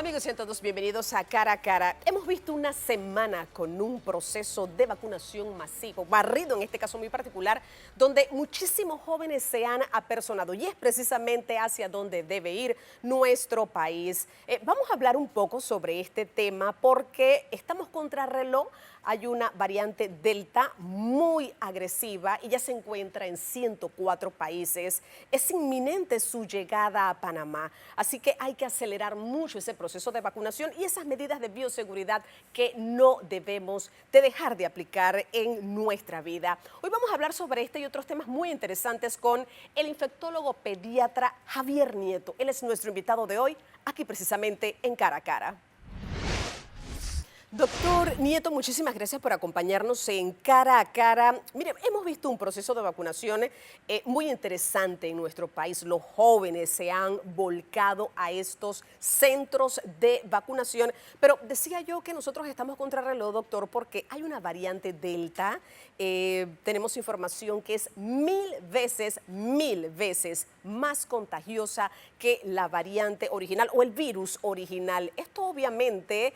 Amigos, sean todos bienvenidos a Cara a Cara. Hemos visto una semana con un proceso de vacunación masivo, barrido en este caso muy particular, donde muchísimos jóvenes se han apersonado y es precisamente hacia donde debe ir nuestro país. Vamos a hablar un poco sobre este tema porque estamos contra reloj. Hay una variante Delta muy agresiva y ya se encuentra en 104 países. Es inminente su llegada a Panamá, así que hay que acelerar mucho ese proceso de vacunación y esas medidas de bioseguridad que no debemos de dejar de aplicar en nuestra vida. Hoy vamos a hablar sobre este y otros temas muy interesantes con el infectólogo pediatra Javier Nieto. Él es nuestro invitado de hoy, aquí precisamente en Cara a Cara. Doctor Nieto, muchísimas gracias por acompañarnos en Cara a Cara. Mire, hemos visto un proceso de vacunación muy interesante en nuestro país. Los jóvenes se han volcado a estos centros de vacunación, pero decía yo que nosotros estamos contra reloj, doctor, porque hay una variante Delta. Tenemos información que es mil veces más contagiosa que la variante original o el virus original. Esto obviamente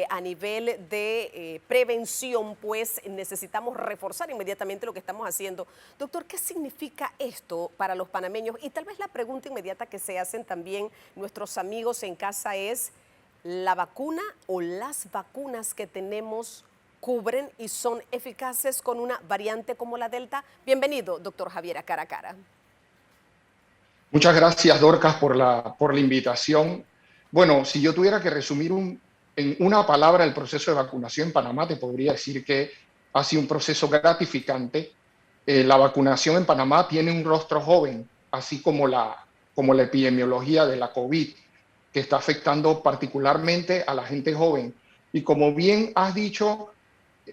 a nivel de prevención, pues necesitamos reforzar inmediatamente lo que estamos haciendo. Doctor, ¿qué significa esto para los panameños? Y tal vez la pregunta inmediata que se hacen también nuestros amigos en casa es, ¿la vacuna o las vacunas que tenemos cubren y son eficaces con una variante como la Delta? Bienvenido, doctor Javier, a Cara a Cara. Muchas gracias, Dorcas, por la invitación. Bueno, si yo tuviera que resumir en una palabra el proceso de vacunación en Panamá, te podría decir que ha sido un proceso gratificante. La vacunación en Panamá tiene un rostro joven, así como la epidemiología de la COVID, que está afectando particularmente a la gente joven. Y como bien has dicho,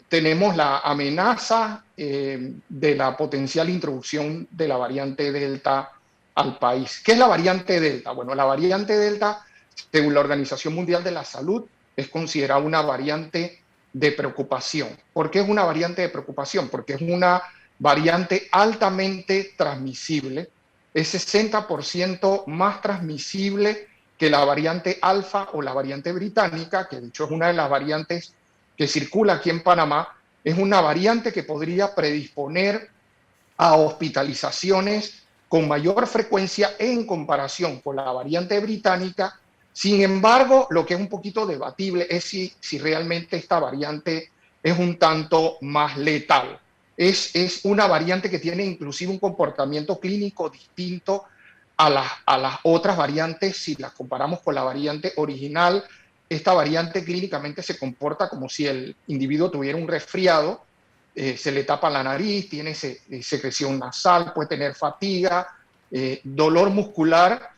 tenemos la amenaza de la potencial introducción de la variante Delta al país. ¿Qué es la variante Delta? Bueno, la variante Delta, según la Organización Mundial de la Salud, es considerada una variante de preocupación. ¿Por qué es una variante de preocupación? Porque es una variante altamente transmisible, es 60% más transmisible que la variante alfa o la variante británica, que de hecho es una de las variantes que circula aquí en Panamá. Es una variante que podría predisponer a hospitalizaciones con mayor frecuencia en comparación con la variante británica. Sin embargo, lo que es un poquito debatible es si realmente esta variante es un tanto más letal. Es una variante que tiene inclusive un comportamiento clínico distinto a las otras variantes. Si las comparamos con la variante original, esta variante clínicamente se comporta como si el individuo tuviera un resfriado. Se le tapa la nariz, tiene secreción nasal, puede tener fatiga, dolor muscular.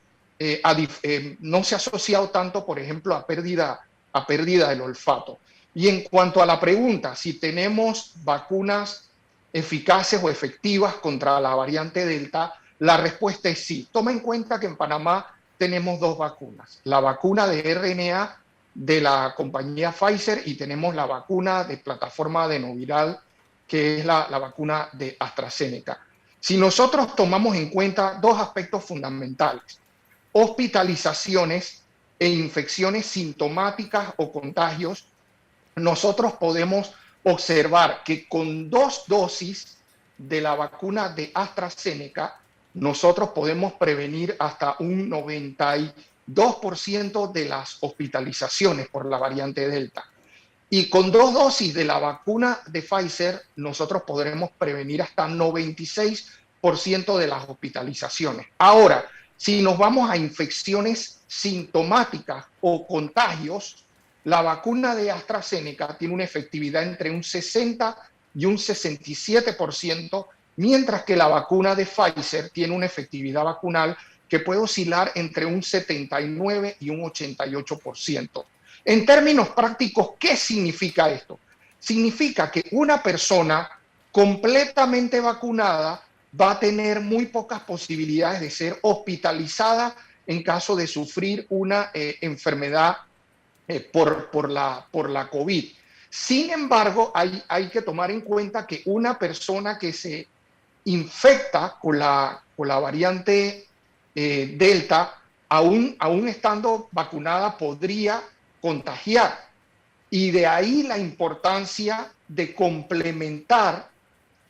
No se ha asociado tanto, por ejemplo, a pérdida del olfato. Y en cuanto a la pregunta, si tenemos vacunas eficaces o efectivas contra la variante Delta, la respuesta es sí. Toma en cuenta que en Panamá tenemos dos vacunas, la vacuna de RNA de la compañía Pfizer y tenemos la vacuna de plataforma adenoviral, que es la vacuna de AstraZeneca. Si nosotros tomamos en cuenta dos aspectos fundamentales, hospitalizaciones e infecciones sintomáticas o contagios, nosotros podemos observar que con 2 dosis de la vacuna de AstraZeneca, nosotros podemos prevenir hasta un 92% de las hospitalizaciones por la variante Delta. Y con 2 dosis de la vacuna de Pfizer, nosotros podremos prevenir hasta 96% de las hospitalizaciones. Ahora, si nos vamos a infecciones sintomáticas o contagios, la vacuna de AstraZeneca tiene una efectividad entre un 60 y un 67%, mientras que la vacuna de Pfizer tiene una efectividad vacunal que puede oscilar entre un 79 y un 88%. En términos prácticos, ¿qué significa esto? Significa que una persona completamente vacunada va a tener muy pocas posibilidades de ser hospitalizada en caso de sufrir una enfermedad por la COVID. Sin embargo, hay que tomar en cuenta que una persona que se infecta con la variante Delta aún estando vacunada, podría contagiar. Y de ahí la importancia de complementar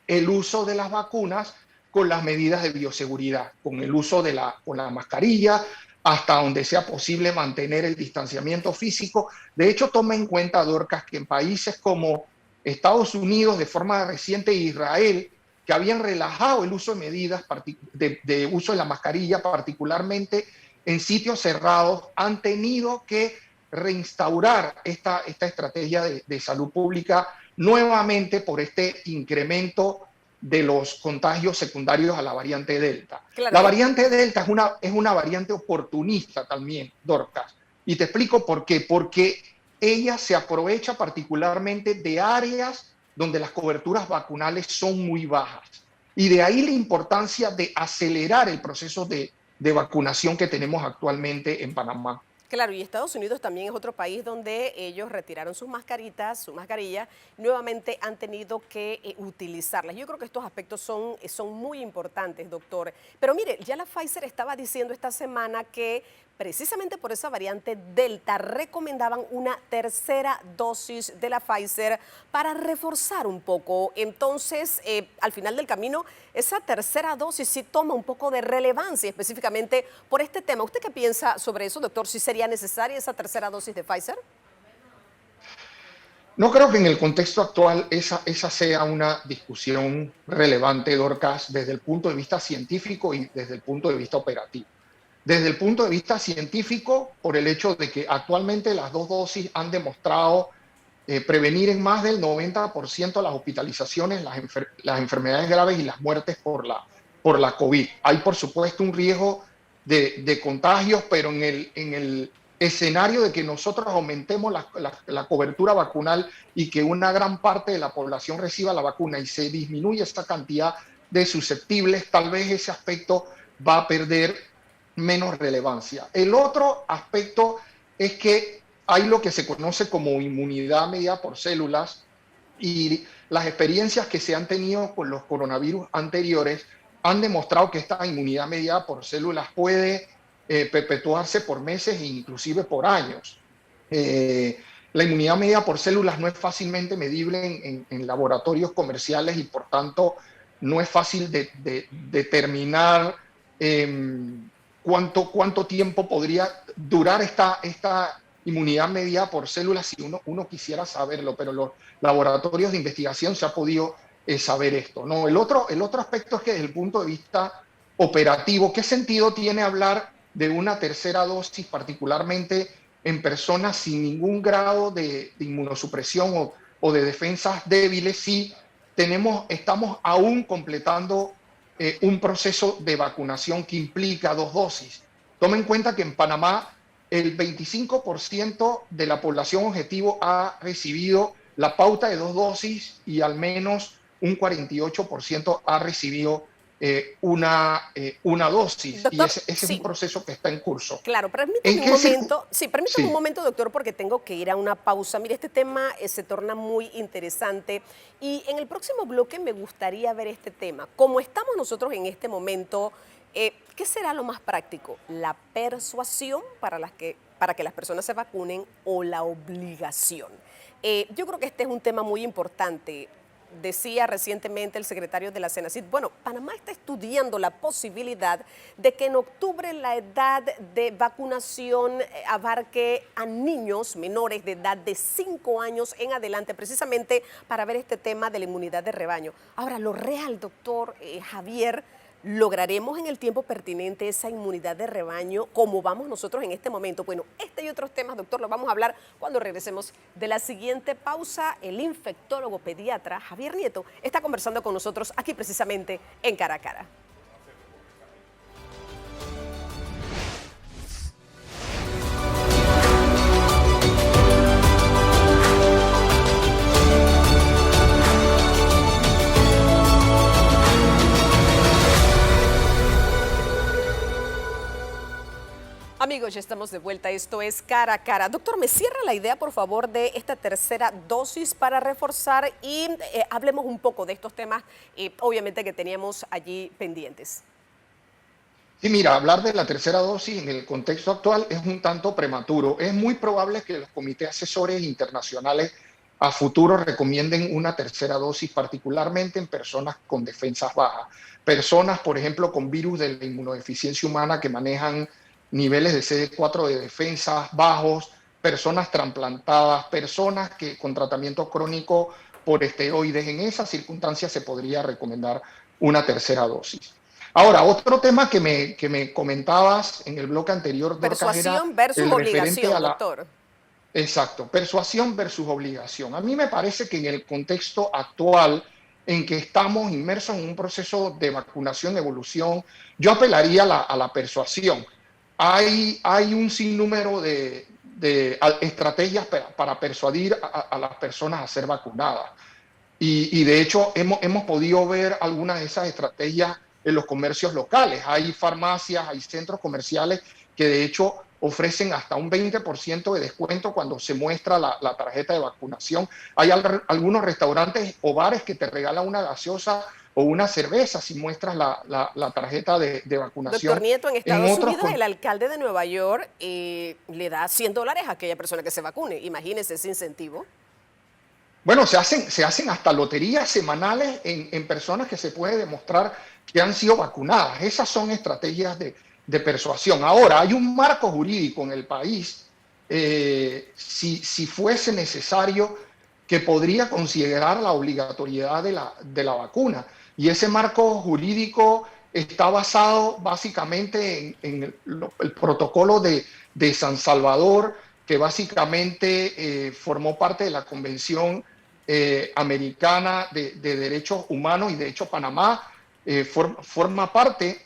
el uso de las vacunas con las medidas de bioseguridad, con el uso con la mascarilla, hasta donde sea posible mantener el distanciamiento físico. De hecho, toma en cuenta, Dorcas, que en países como Estados Unidos, de forma reciente, Israel, que habían relajado el uso de medidas de uso de la mascarilla, particularmente en sitios cerrados, han tenido que reinstaurar esta estrategia de salud pública nuevamente por este incremento de los contagios secundarios a la variante Delta. Claro, La variante Delta es una variante oportunista también, Dorcas. Y te explico por qué. Porque ella se aprovecha particularmente de áreas donde las coberturas vacunales son muy bajas. Y de ahí la importancia de acelerar el proceso de vacunación que tenemos actualmente en Panamá. claro, y Estados Unidos también es otro país donde ellos retiraron sus mascaritas, su mascarilla, nuevamente han tenido que utilizarlas. Yo creo que estos aspectos son muy importantes, doctor. Pero mire, ya la Pfizer estaba diciendo esta semana que precisamente por esa variante Delta recomendaban una tercera dosis de la Pfizer para reforzar un poco. Entonces, al final del camino, esa tercera dosis sí toma un poco de relevancia específicamente por este tema. ¿Usted qué piensa sobre eso, doctor? ¿Sí sería necesaria esa tercera dosis de Pfizer? No creo que en el contexto actual esa sea una discusión relevante, Dorcas, desde el punto de vista científico y desde el punto de vista operativo. Desde el punto de vista científico, por el hecho de que actualmente las dos dosis han demostrado prevenir en más del 90% las hospitalizaciones, las enfermedades graves y las muertes por la COVID. Hay, por supuesto, un riesgo de contagios, pero en el escenario de que nosotros aumentemos la cobertura vacunal y que una gran parte de la población reciba la vacuna y se disminuye esta cantidad de susceptibles, tal vez ese aspecto va a perder menos relevancia. El otro aspecto es que hay lo que se conoce como inmunidad mediada por células y las experiencias que se han tenido con los coronavirus anteriores han demostrado que esta inmunidad mediada por células puede perpetuarse por meses e inclusive por años. La inmunidad mediada por células no es fácilmente medible en laboratorios comerciales y por tanto no es fácil de determinar cuánto tiempo podría durar esta inmunidad mediada por células si uno quisiera saberlo, pero los laboratorios de investigación se ha podido saber esto, ¿no? El otro aspecto es que desde el punto de vista operativo, ¿qué sentido tiene hablar de una tercera dosis, particularmente en personas sin ningún grado de inmunosupresión o de defensas débiles, si estamos aún completando un proceso de vacunación que implica dos dosis? Toma en cuenta que en Panamá el 25% de la población objetivo ha recibido la pauta de dos dosis y al menos un 48% ha recibido una dosis. Y Doctor, ese es un sí. proceso que está en curso. Claro, ¿En permítame un qué momento, sí, permítame un Sí. momento, doctor, porque tengo que ir a una pausa. Mire, este tema se torna muy interesante y en el próximo bloque me gustaría ver este tema. Como estamos nosotros en este momento, ¿qué será lo más práctico? ¿La persuasión para que las personas se vacunen o la obligación? Yo creo que este es un tema muy importante. Decía recientemente el secretario de la CENACID, bueno, Panamá está estudiando la posibilidad de que en octubre la edad de vacunación abarque a niños menores de edad de 5 años en adelante, precisamente para ver este tema de la inmunidad de rebaño. Ahora, lo real, doctor Javier, ¿lograremos en el tiempo pertinente esa inmunidad de rebaño como vamos nosotros en este momento? Bueno, este y otros temas, doctor, los vamos a hablar cuando regresemos de la siguiente pausa. El infectólogo pediatra Javier Nieto está conversando con nosotros aquí precisamente en Cara a Cara. Amigos, ya estamos de vuelta. Esto es Cara a Cara. Doctor, ¿me cierra la idea, por favor, de esta tercera dosis para reforzar y hablemos un poco de estos temas, obviamente, que teníamos allí pendientes? Sí, mira, hablar de la tercera dosis en el contexto actual es un tanto prematuro. Es muy probable que los comités asesores internacionales a futuro recomienden una tercera dosis, particularmente en personas con defensas bajas. Personas, por ejemplo, con virus de la inmunodeficiencia humana que manejan niveles de CD4 de defensas bajos, personas trasplantadas, personas que con tratamiento crónico por esteroides. En esas circunstancias se podría recomendar una tercera dosis. Ahora, otro tema que me comentabas en el bloque anterior, Dorcas, era Persuasión versus el referente a obligación, la, doctor. exacto, persuasión versus obligación. A mí me parece que en el contexto actual en que estamos inmersos en un proceso de vacunación, evolución, yo apelaría a la persuasión. Hay un sinnúmero de estrategias para persuadir a las personas a ser vacunadas. Y de hecho hemos podido ver algunas de esas estrategias en los comercios locales. Hay farmacias, hay centros comerciales que de hecho ofrecen hasta un 20% de descuento cuando se muestra la tarjeta de vacunación. Hay algunos restaurantes o bares que te regalan una gaseosa o una cerveza si muestras la tarjeta de Doctor vacunación. Nieto, en En Estados otros, Unidos el alcalde de Nueva York le da $100 a aquella persona que se vacune. Imagínese ese incentivo. bueno, se hacen hasta loterías semanales en personas que se puede demostrar que han sido vacunadas. Esas son estrategias de persuasión. Ahora, hay un marco jurídico en el país, si fuese necesario, que podría considerar la obligatoriedad de la vacuna. Y ese marco jurídico está basado básicamente en el protocolo de San Salvador, que básicamente formó parte de la Convención Americana de Derechos Humanos, y de hecho Panamá forma parte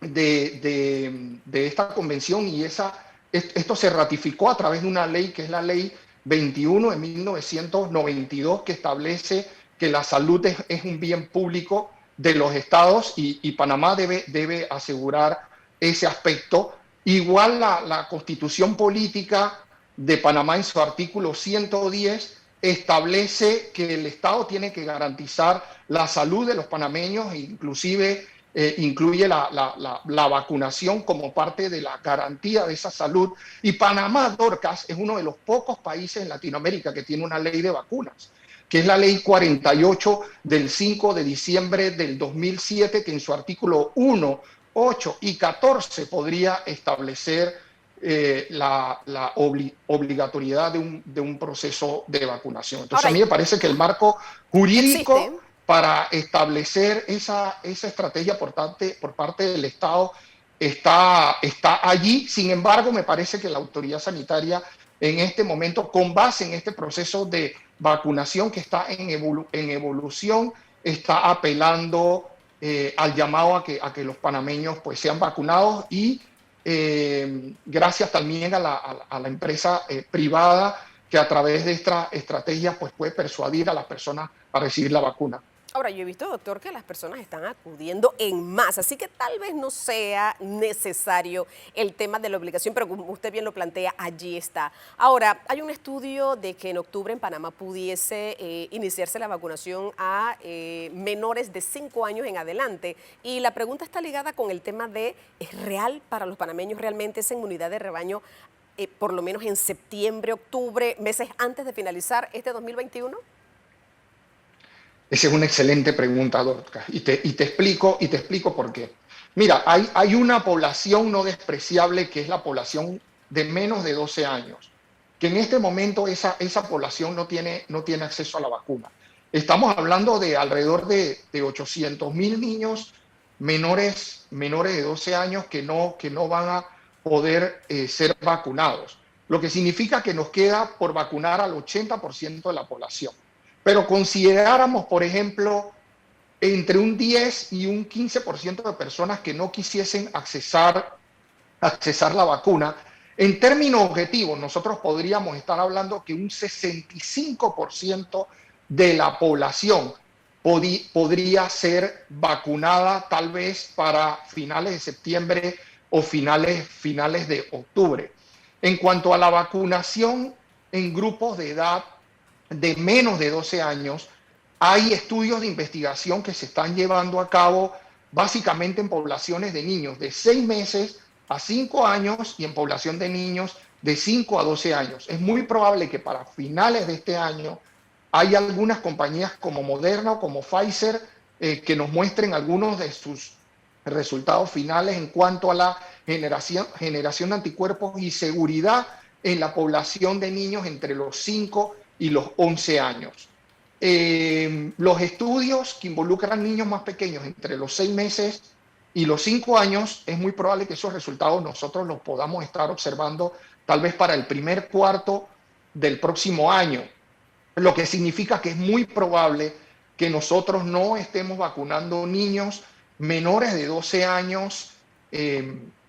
de esta convención, y esto se ratificó a través de una ley que es la ley 21 de 1992, que establece que la salud es un bien público de los estados, y Panamá debe asegurar ese aspecto. Igual la constitución política de Panamá en su artículo 110 establece que el Estado tiene que garantizar la salud de los panameños, inclusive incluye la vacunación como parte de la garantía de esa salud. Y Panamá, Dorcas, es uno de los pocos países en Latinoamérica que tiene una ley de vacunas, que es la ley 48 del 5 de diciembre del 2007, que en su artículo 1, 8 y 14 podría establecer obligatoriedad de un proceso de vacunación. Entonces, Ahora, a mí me parece que el marco jurídico existe. para establecer esa estrategia por parte del Estado está allí. Sin embargo, me parece que la autoridad sanitaria en este momento, con base en este proceso de vacunación que está en evolución, está apelando al llamado a que los panameños pues sean vacunados, y gracias también a la empresa privada, que a través de esta estrategia pues puede persuadir a las personas a recibir la vacuna. Ahora, yo he visto, doctor, que las personas están acudiendo en masa, así que tal vez no sea necesario el tema de la obligación, pero como usted bien lo plantea, allí está. Ahora, hay un estudio de que en octubre en Panamá pudiese iniciarse la vacunación a menores de 5 años en adelante. Y la pregunta está ligada con el tema de, ¿es real para los panameños realmente esa inmunidad de rebaño, por lo menos en septiembre, octubre, meses antes de finalizar este 2021? Esa es una excelente pregunta, Dorcas, y te explico por qué. Mira, hay una población no despreciable, que es la población de menos de 12 años, que en este momento esa población no tiene acceso a la vacuna. Estamos hablando de alrededor de 800.000 niños menores de 12 años que no van a poder ser vacunados, lo que significa que nos queda por vacunar al 80% de la población. Pero consideráramos, por ejemplo, entre un 10 y un 15% de personas que no quisiesen accesar la vacuna, en términos objetivos, nosotros podríamos estar hablando que un 65% de la población podría ser vacunada, tal vez para finales de septiembre o finales de octubre. En cuanto a la vacunación en grupos de edad de menos de 12 años, hay estudios de investigación que se están llevando a cabo básicamente en poblaciones de niños de 6 meses a 5 años y en población de niños de 5 a 12 años. Es muy probable que para finales de este año haya algunas compañías como Moderna o como Pfizer que nos muestren algunos de sus resultados finales en cuanto a la generación de anticuerpos y seguridad en la población de niños entre los 5 y los 11 años. Los estudios que involucran niños más pequeños entre los 6 meses y los 5 años, es muy probable que esos resultados nosotros los podamos estar observando tal vez para el primer cuarto del próximo año, lo que significa que es muy probable que nosotros no estemos vacunando niños menores de 12 años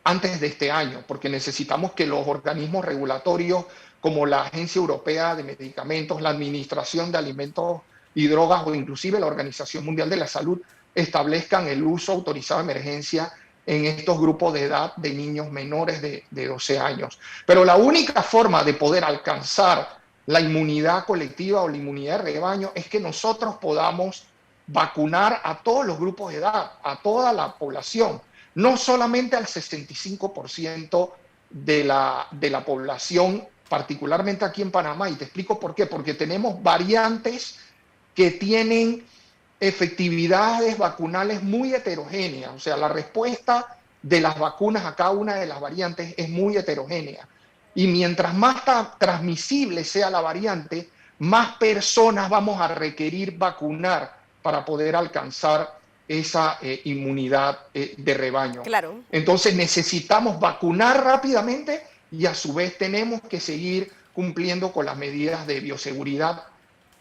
antes de este año, porque necesitamos que los organismos regulatorios como la Agencia Europea de Medicamentos, la Administración de Alimentos y Drogas o inclusive la Organización Mundial de la Salud establezcan el uso autorizado de emergencia en estos grupos de edad de niños menores de 12 años. Pero la única forma de poder alcanzar la inmunidad colectiva o la inmunidad de rebaño es que nosotros podamos vacunar a todos los grupos de edad, a toda la población, no solamente al 65% de la población, particularmente aquí en Panamá. Y te explico por qué. Porque tenemos variantes que tienen efectividades vacunales muy heterogéneas. O sea, la respuesta de las vacunas a cada una de las variantes es muy heterogénea. Y mientras más transmisible sea la variante, más personas vamos a requerir vacunar para poder alcanzar esa inmunidad de rebaño. Claro. Entonces necesitamos vacunar rápidamente y a su vez tenemos que seguir cumpliendo con las medidas de bioseguridad,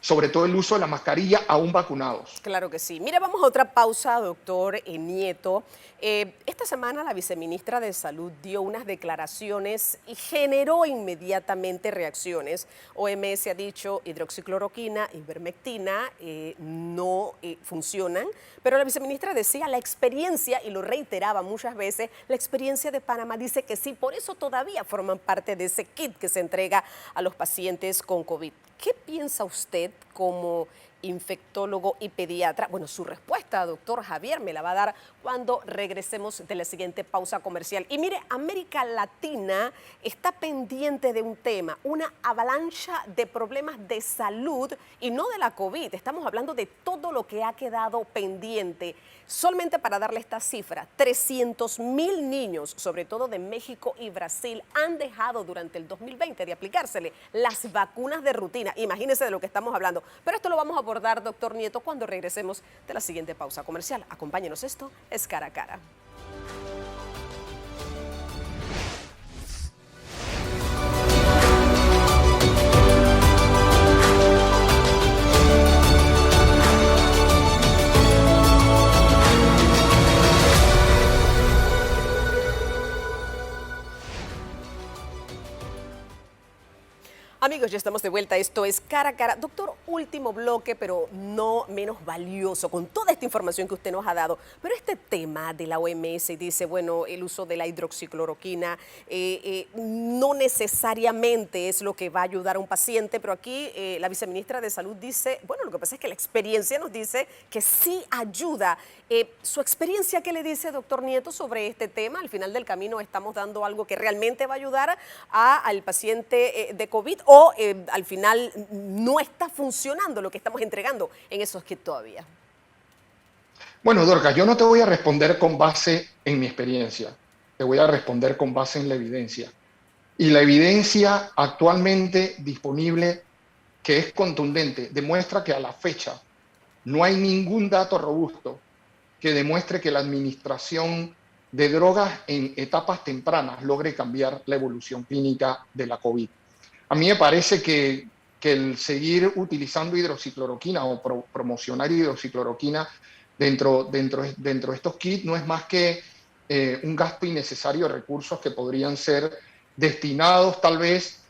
sobre todo el uso de la mascarilla, aún vacunados. Claro que sí. Mira, vamos a otra pausa, doctor Nieto. Esta semana la viceministra de Salud dio unas declaraciones y generó inmediatamente reacciones. OMS ha dicho hidroxicloroquina, ivermectina no funcionan, pero la viceministra decía la experiencia, y lo reiteraba muchas veces, la experiencia de Panamá dice que sí, por eso todavía forman parte de ese kit que se entrega a los pacientes con COVID. ¿Qué piensa usted como infectólogo y pediatra? Bueno, su respuesta, doctor Javier, me la va a dar cuando regresemos de la siguiente pausa comercial. Y mire, América Latina está pendiente de un tema, una avalancha de problemas de salud y no de la COVID. Estamos hablando de todo lo que ha quedado pendiente. Solamente para darle esta cifra, 300,000 niños, sobre todo de México y Brasil, han dejado durante el 2020 de aplicársele las vacunas de rutina. Imagínense de lo que estamos hablando. Pero esto lo vamos a abordar, doctor Nieto, cuando regresemos de la siguiente pausa comercial. Acompáñenos, esto es Cara a Cara. Amigos, ya estamos de vuelta. Esto es Cara a Cara. Doctor, último bloque, pero no menos valioso, con toda esta información que usted nos ha dado. Pero este tema de la OMS dice, bueno, el uso de la hidroxicloroquina no necesariamente es lo que va a ayudar a un paciente, pero aquí la viceministra de Salud dice, bueno, lo que pasa es que la experiencia nos dice que sí ayuda. ¿Su experiencia qué le dice, doctor Nieto, sobre este tema? Al final del camino estamos dando algo que realmente va a ayudar al paciente de COVID, o al final no está funcionando lo que estamos entregando en esos kits todavía. Bueno, Dorcas, yo no te voy a responder con base en mi experiencia, te voy a responder con base en la evidencia. Y la evidencia actualmente disponible, que es contundente, demuestra que a la fecha no hay ningún dato robusto que demuestre que la administración de drogas en etapas tempranas logre cambiar la evolución clínica de la COVID. A mí me parece que el seguir utilizando hidroxicloroquina o promocionar hidroxicloroquina dentro de estos kits no es más que un gasto innecesario de recursos que podrían ser destinados tal vez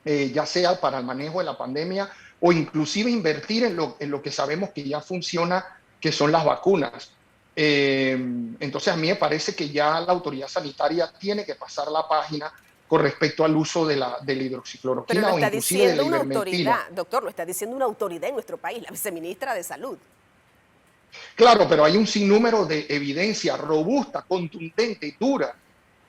ya sea para el manejo de la pandemia o inclusive invertir en lo que sabemos que ya funciona, que son las vacunas. Entonces a mí me parece que ya la autoridad sanitaria tiene que pasar la página con respecto al uso de la hidroxicloroquina o inclusive de la ivermectina. Doctor, lo está diciendo una autoridad en nuestro país, la viceministra de Salud. Claro, pero hay un sinnúmero de evidencia robusta, contundente y dura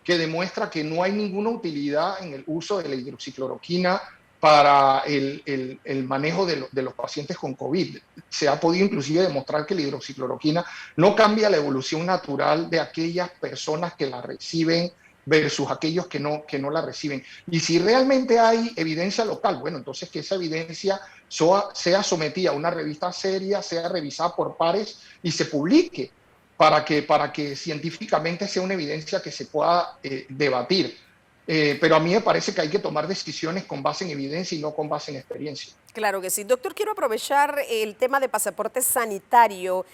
que demuestra que no hay ninguna utilidad en el uso de la hidroxicloroquina para el manejo de los pacientes con COVID. Se ha podido inclusive demostrar que la hidroxicloroquina no cambia la evolución natural de aquellas personas que la reciben versus aquellos que no la reciben. Y si realmente hay evidencia local, bueno, entonces que esa evidencia sea sometida a una revista seria, sea revisada por pares y se publique para que científicamente sea una evidencia que se pueda debatir. Pero a mí me parece que hay que tomar decisiones con base en evidencia y no con base en experiencia. Claro que sí. Doctor, quiero aprovechar el tema de pasaporte sanitario,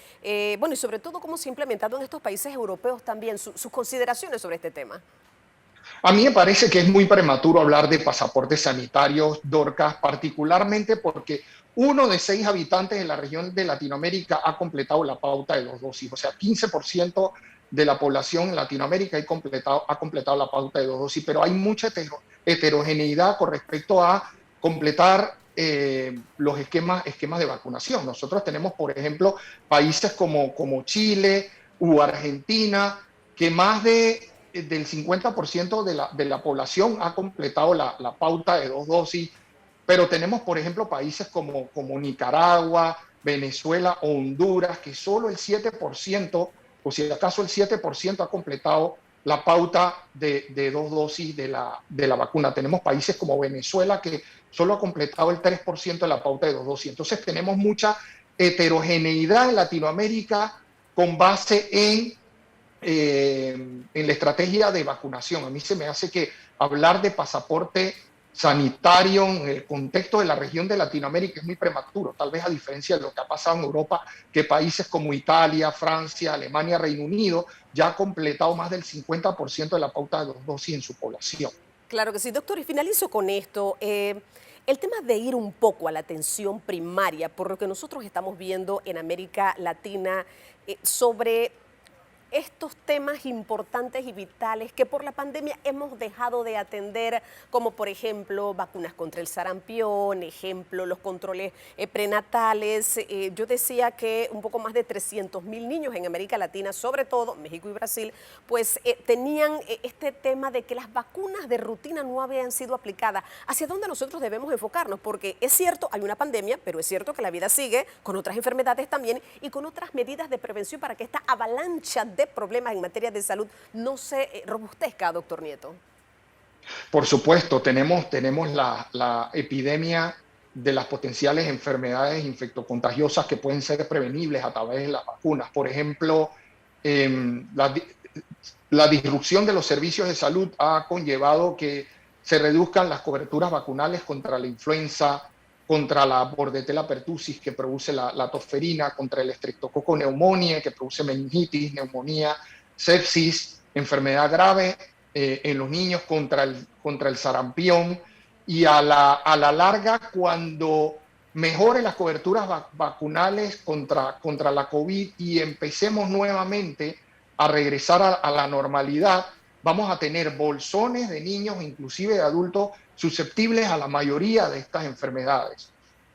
bueno, y sobre todo cómo se ha implementado en estos países europeos también, sus consideraciones sobre este tema. A mí me parece que es muy prematuro hablar de pasaportes sanitarios, Dorcas, particularmente porque 1 de 6 habitantes de la región de Latinoamérica ha completado la pauta de 2 dosis. O sea, 15% de la población en Latinoamérica ha completado la pauta de 2 dosis, pero hay mucha heterogeneidad con respecto a completar los esquemas de vacunación. Nosotros tenemos, por ejemplo, países como Chile u Argentina, que más del 50% de la población ha completado la pauta de 2 dosis, pero tenemos, por ejemplo, países como Nicaragua, Venezuela o Honduras, que solo el 7%, o si acaso el 7% ha completado la pauta de 2 dosis de la vacuna. Tenemos países como Venezuela que solo ha completado el 3% de la pauta de 2 dosis. Entonces tenemos mucha heterogeneidad en Latinoamérica con base en la estrategia de vacunación. A mí se me hace que hablar de pasaporte sanitario en el contexto de la región de Latinoamérica es muy prematuro, tal vez a diferencia de lo que ha pasado en Europa, que países como Italia, Francia, Alemania, Reino Unido ya han completado más del 50% de la pauta de 2 dosis en su población. Claro que sí, doctor, y finalizo con esto. El tema de ir un poco a la atención primaria, por lo que nosotros estamos viendo en América Latina, sobre estos temas importantes y vitales que por la pandemia hemos dejado de atender, como por ejemplo vacunas contra el sarampión, ejemplo los controles prenatales. Yo decía que un poco más de 300.000 niños en América Latina, sobre todo México y Brasil, pues tenían este tema de que las vacunas de rutina no habían sido aplicadas. ¿Hacia dónde nosotros debemos enfocarnos? Porque es cierto, hay una pandemia, pero es cierto que la vida sigue con otras enfermedades también y con otras medidas de prevención para que esta avalancha de problemas en materia de salud no se robustezca, doctor Nieto. Por supuesto, tenemos la epidemia de las potenciales enfermedades infectocontagiosas que pueden ser prevenibles a través de las vacunas. Por ejemplo, la disrupción de los servicios de salud ha conllevado que se reduzcan las coberturas vacunales contra la influenza, contra la Bordetella pertussis que produce la tosferina, contra el Streptococcus pneumoniae que produce meningitis, neumonía, sepsis, enfermedad grave en los niños, contra el sarampión. Y a la larga, cuando mejoren las coberturas vacunales contra la COVID y empecemos nuevamente a regresar a la normalidad, vamos a tener bolsones de niños, inclusive de adultos, susceptibles a la mayoría de estas enfermedades.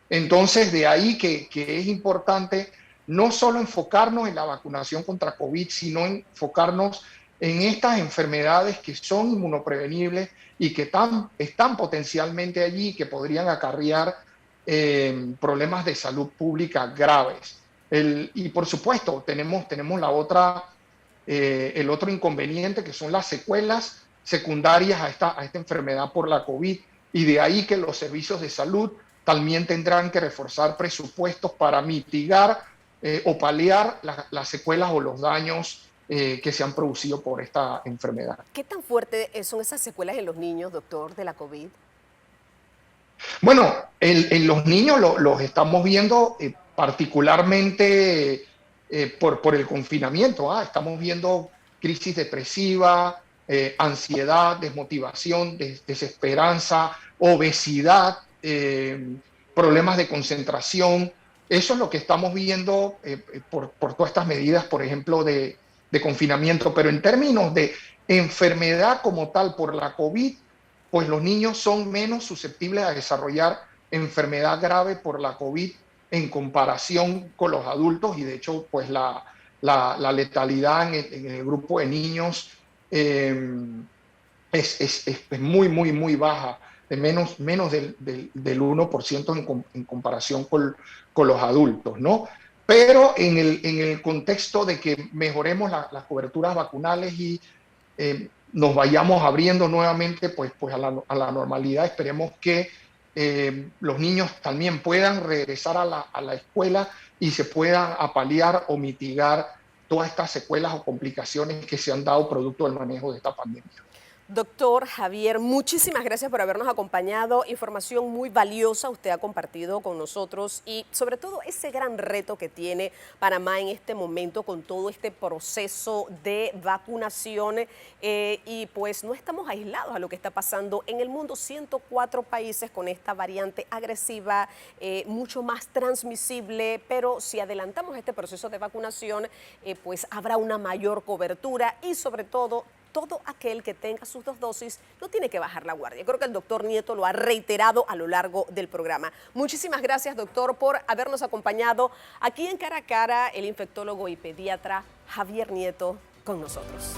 Entonces, de ahí que es importante no solo enfocarnos en la vacunación contra COVID, sino enfocarnos en estas enfermedades que son inmunoprevenibles y que están potencialmente allí y que podrían acarrear problemas de salud pública graves. Y por supuesto, tenemos el otro inconveniente, que son las secuelas secundarias a esta enfermedad por la COVID, y de ahí que los servicios de salud también tendrán que reforzar presupuestos para mitigar o paliar las secuelas o los daños que se han producido por esta enfermedad. ¿Qué tan fuertes son esas secuelas en los niños, doctor, de la COVID? Bueno, en los niños los estamos viendo particularmente por el confinamiento. Estamos viendo crisis depresiva, ansiedad, desmotivación, desesperanza, obesidad, problemas de concentración. Eso es lo que estamos viendo por todas estas medidas, por ejemplo, de confinamiento. Pero en términos de enfermedad como tal por la COVID, pues los niños son menos susceptibles a desarrollar enfermedad grave por la COVID en comparación con los adultos y de hecho pues la letalidad en el grupo de niños es muy baja, de menos del 1% en comparación con los adultos, ¿no? Pero en el contexto de que mejoremos las coberturas vacunales y nos vayamos abriendo nuevamente pues a la normalidad, esperemos que los niños también puedan regresar a la escuela y se puedan paliar o mitigar todas estas secuelas o complicaciones que se han dado producto del manejo de esta pandemia. Doctor Javier, muchísimas gracias por habernos acompañado. Información muy valiosa usted ha compartido con nosotros y sobre todo ese gran reto que tiene Panamá en este momento con todo este proceso de vacunación y pues no estamos aislados a lo que está pasando en el mundo. 104 países con esta variante agresiva, mucho más transmisible, pero si adelantamos este proceso de vacunación, pues habrá una mayor cobertura y sobre todo aquel que tenga sus 2 dosis no tiene que bajar la guardia. Creo que el doctor Nieto lo ha reiterado a lo largo del programa. Muchísimas gracias, doctor, por habernos acompañado aquí en Cara a Cara, el infectólogo y pediatra Javier Nieto con nosotros.